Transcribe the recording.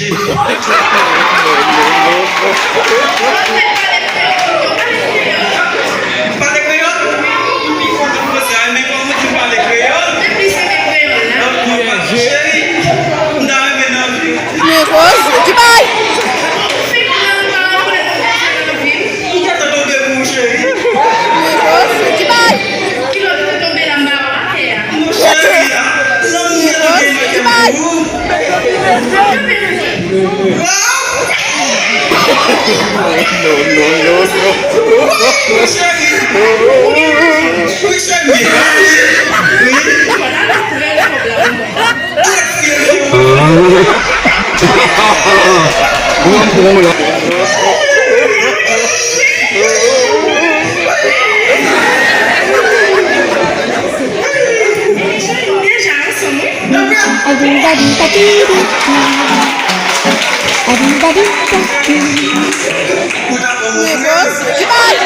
Balik ko yun? Hindi ko alam mo saan. May pamot yung balik ko yun. Sherry, ang dami na. Nikos, Jibay! Ikatalogan mo, Sherry. Nikos, Jibay! Sherry, alam mo yan. Nikos, Jibay!